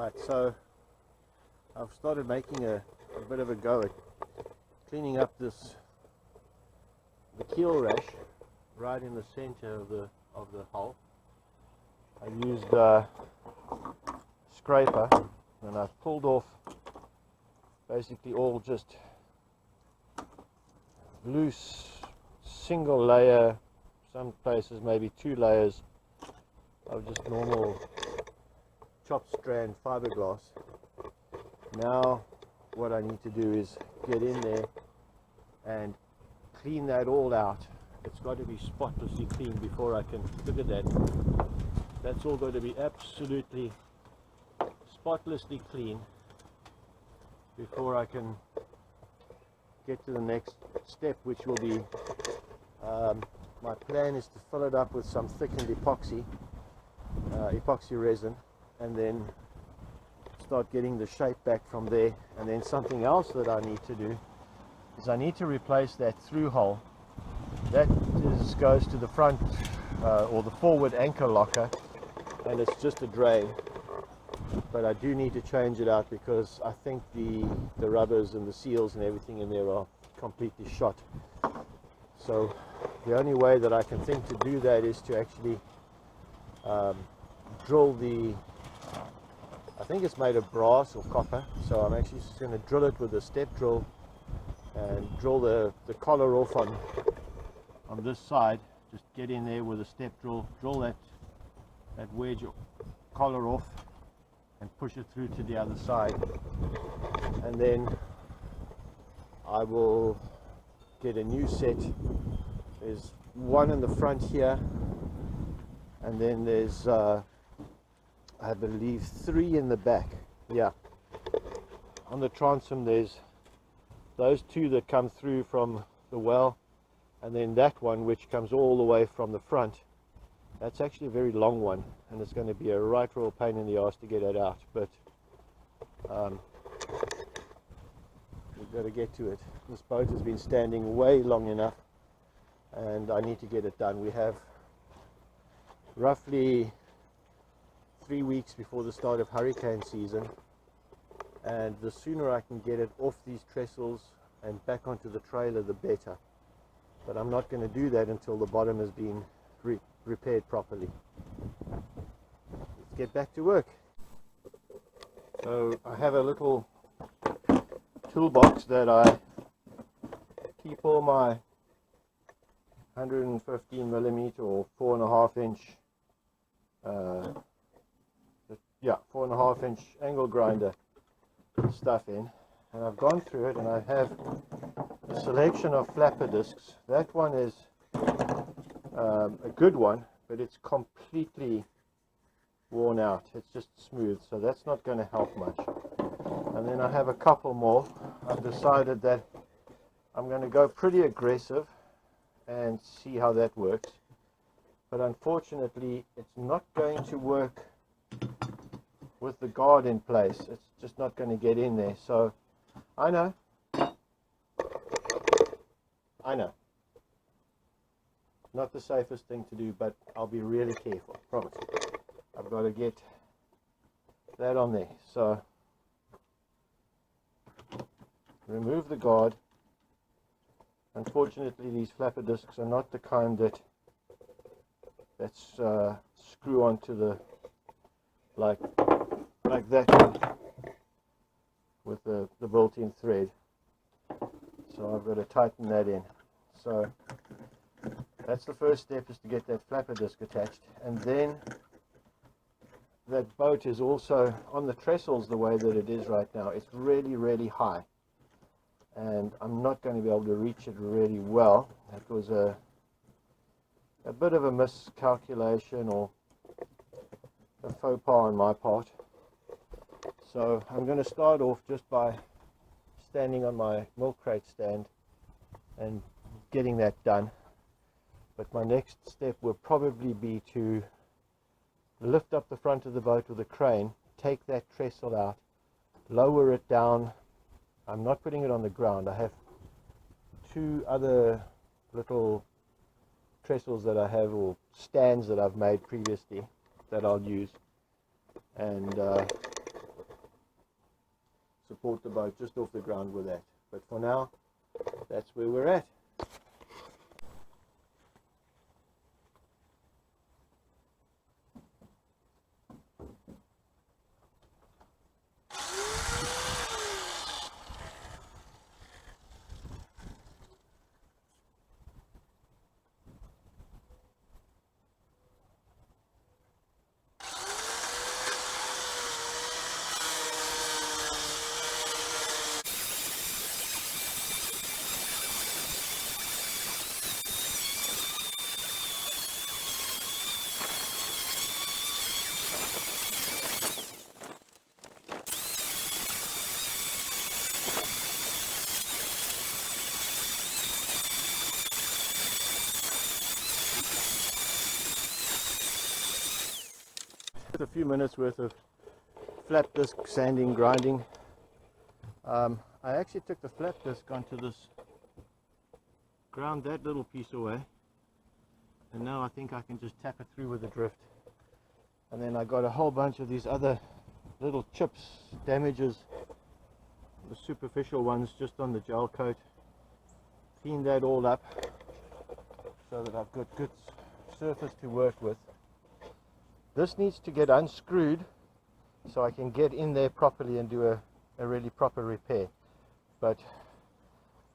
Right, so I've started making a bit of a go at cleaning up the keel rash right in the center of the hull. I used a scraper and I've pulled off basically all just loose single layer, some places maybe 2 layers of just normal chopped strand fiberglass. Now what I need to do is get in there and clean that all out. It's got to be spotlessly clean before I can look at that. That's all going to be absolutely spotlessly clean before I can get to the next step, which will be my plan is to fill it up with some thickened epoxy resin, and then start getting the shape back from there. And then something else that I need to do is I need to replace that through hole. That goes to the front or the forward anchor locker, and it's just a drain, but I do need to change it out because I think the rubbers and the seals and everything in there are completely shot. So the only way that I can think to do that is to actually drill I think it's made of brass or copper, so I'm actually just going to drill it with a step drill and drill the collar off on this side. Just get in there with a step drill, drill that wedge collar off and push it through to the other side, and then I will get a new set. There's one in the front here, and then there's I believe 3 in the back. Yeah, on the transom there's those 2 that come through from the well, and then that one which comes all the way from the front. That's actually a very long one, and it's going to be a right royal pain in the ass to get it out, but we've got to get to it. This boat has been standing way long enough, and I need to get it done. We have roughly 3 weeks before the start of hurricane season, and the sooner I can get it off these trestles and back onto the trailer, the better. But I'm not going to do that until the bottom has been repaired properly. Let's get back to work. So I have a little toolbox that I keep all my 115mm or 4.5 inch 4.5 inch angle grinder stuff in, and I've gone through it and I have a selection of flapper discs. That one is a good one, but it's completely worn out. It's just smooth, so that's not going to help much. And then I have a couple more. I've decided that I'm going to go pretty aggressive and see how that works, but unfortunately it's not going to work with the guard in place. It's just not going to get in there. So I know not the safest thing to do, but I'll be really careful, promise. I've got to get that on there. So remove the guard. Unfortunately these flapper discs are not the kind that's screw onto the like that one with the built-in thread. So I've got to tighten that in. So that's the first step, is to get that flapper disc attached. And then that boat is also on the trestles the way that it is right now. It's really high, and I'm not going to be able to reach it really well. That was a bit of a miscalculation or a faux pas on my part. So I'm going to start off just by standing on my milk crate stand and getting that done. But my next step will probably be to lift up the front of the boat with a crane, take that trestle out, lower it down. I'm not putting it on the ground. I have 2 other little trestles that I have, or stands that I've made previously, that I'll use, and brought the boat just off the ground with that. But for now, that's where we're at. A few minutes worth of flap disc sanding, grinding. I actually took the flap disc onto this, ground that little piece away, and now I think I can just tap it through with a drift. And then I got a whole bunch of these other little chips, damages, the superficial ones just on the gel coat. Clean that all up so that I've got good surface to work with. This needs to get unscrewed so I can get in there properly and do a really proper repair. But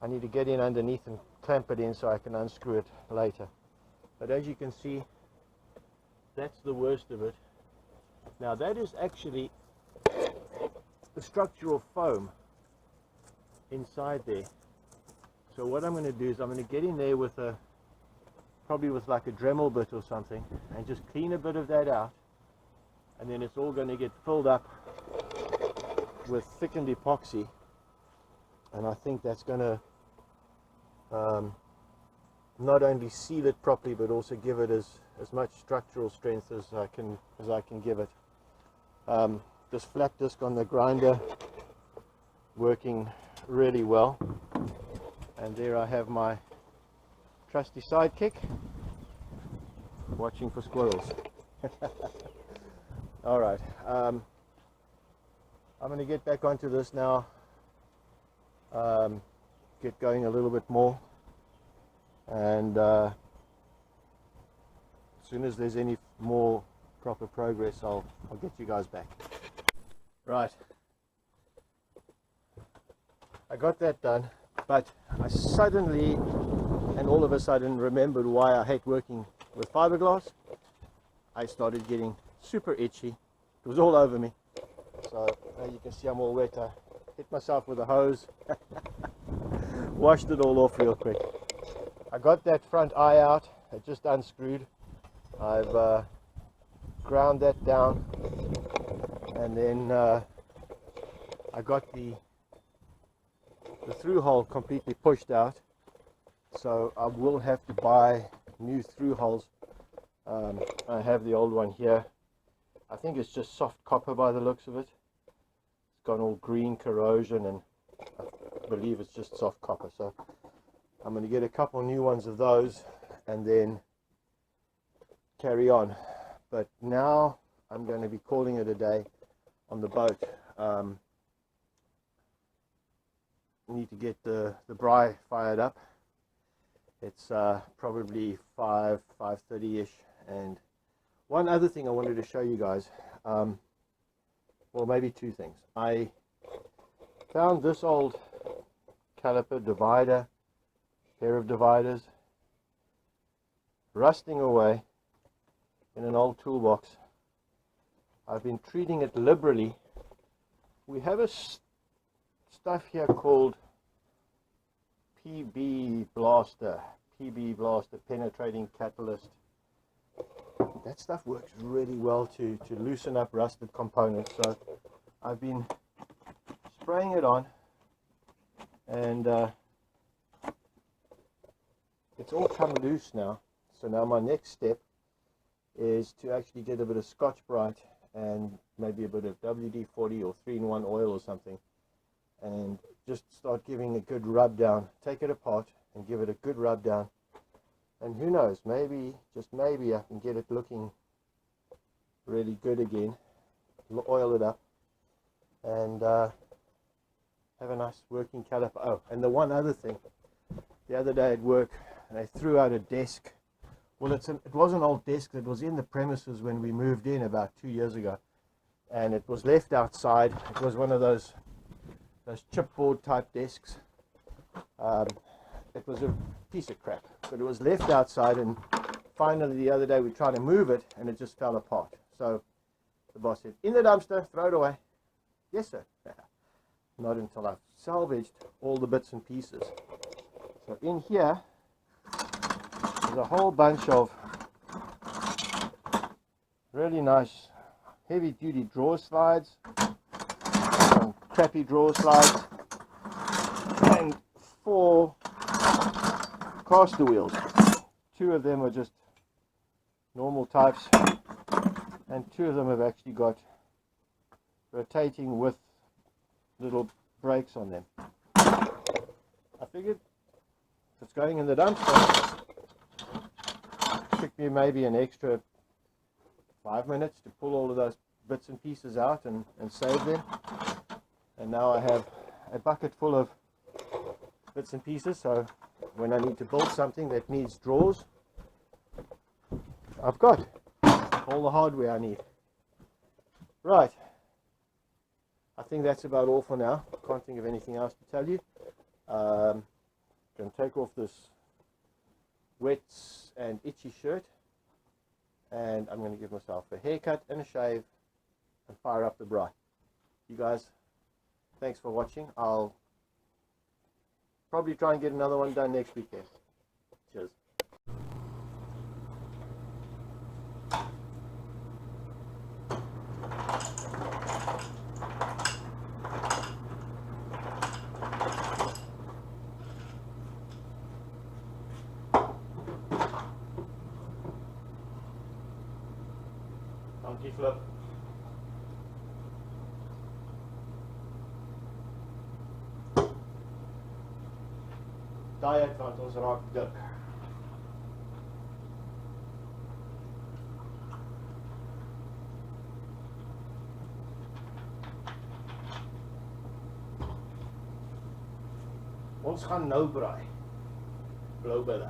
I need to get in underneath and clamp it in so I can unscrew it later. But as you can see, that's the worst of it. Now that is actually the structural foam inside there. So what I'm going to do is I'm going to get in there with probably with like a Dremel bit or something, and just clean a bit of that out, and then it's all going to get filled up with thickened epoxy, and I think that's going to not only seal it properly but also give it as much structural strength as I can give it. This flap disc on the grinder working really well, and there I have my trusty sidekick watching for squirrels. All right, I'm going to get back onto this now, get going a little bit more, and as soon as there's any more proper progress, I'll get you guys back. Right, I got that done, but I suddenly and all of a sudden remembered why I hate working with fiberglass. I started getting super itchy. It was all over me. So you can see I'm all wet. I hit myself with a hose, washed it all off real quick. I got that front eye out. It just unscrewed. I've ground that down, and then I got the through hole completely pushed out. So I will have to buy new through holes. I have the old one here. I think it's just soft copper by the looks of it. It's got all green corrosion, and I believe it's just soft copper. So I'm going to get a couple new ones of those and then carry on. But now I'm going to be calling it a day on the boat. Need to get the braai fired up. It's probably 5:30ish. And one other thing I wanted to show you guys, well, maybe two things. I found this old caliper divider, pair of dividers, rusting away in an old toolbox. I've been treating it liberally. We have a stuff here called PB Blaster penetrating catalyst. That stuff works really well to loosen up rusted components. So I've been spraying it on, and it's all come loose now. So now my next step is to actually get a bit of Scotch-Brite and maybe a bit of WD-40 or 3-in-1 oil or something, and just start giving a good rub down. Take it apart and give it a good rub down, and who knows, maybe, just maybe, I can get it looking really good again. Oil it up, and have a nice working caliper. Oh, and the one other thing, the other day at work, they threw out a desk. Well, it was an old desk that was in the premises when we moved in about 2 years ago, and it was left outside. It was one of those chipboard type desks. It was a piece of crap, but it was left outside, and finally the other day we tried to move it and it just fell apart. So the boss said, in the dumpster, throw it away. Yes, sir. Not until I've salvaged all the bits and pieces. So in here, there's a whole bunch of really nice heavy duty drawer slides, some crappy drawer slides, and 4 caster wheels. 2 of them are just normal types, and 2 of them have actually got rotating with little brakes on them. I figured if it's going in the dumpster, it took me maybe an extra 5 minutes to pull all of those bits and pieces out and save them. And now I have a bucket full of bits and pieces, so when I need to build something that needs drawers, I've got all the hardware I need. Right. I think that's about all for now. Can't think of anything else to tell you. Going to take off this wet and itchy shirt, and I'm going to give myself a haircut and a shave and fire up the braai. You guys, thanks for watching. I'll probably try and get another one done next weekend. Cheers. Donkey flip. Diet want ons raak dik. Ons gaan nou braai. Blou bulle.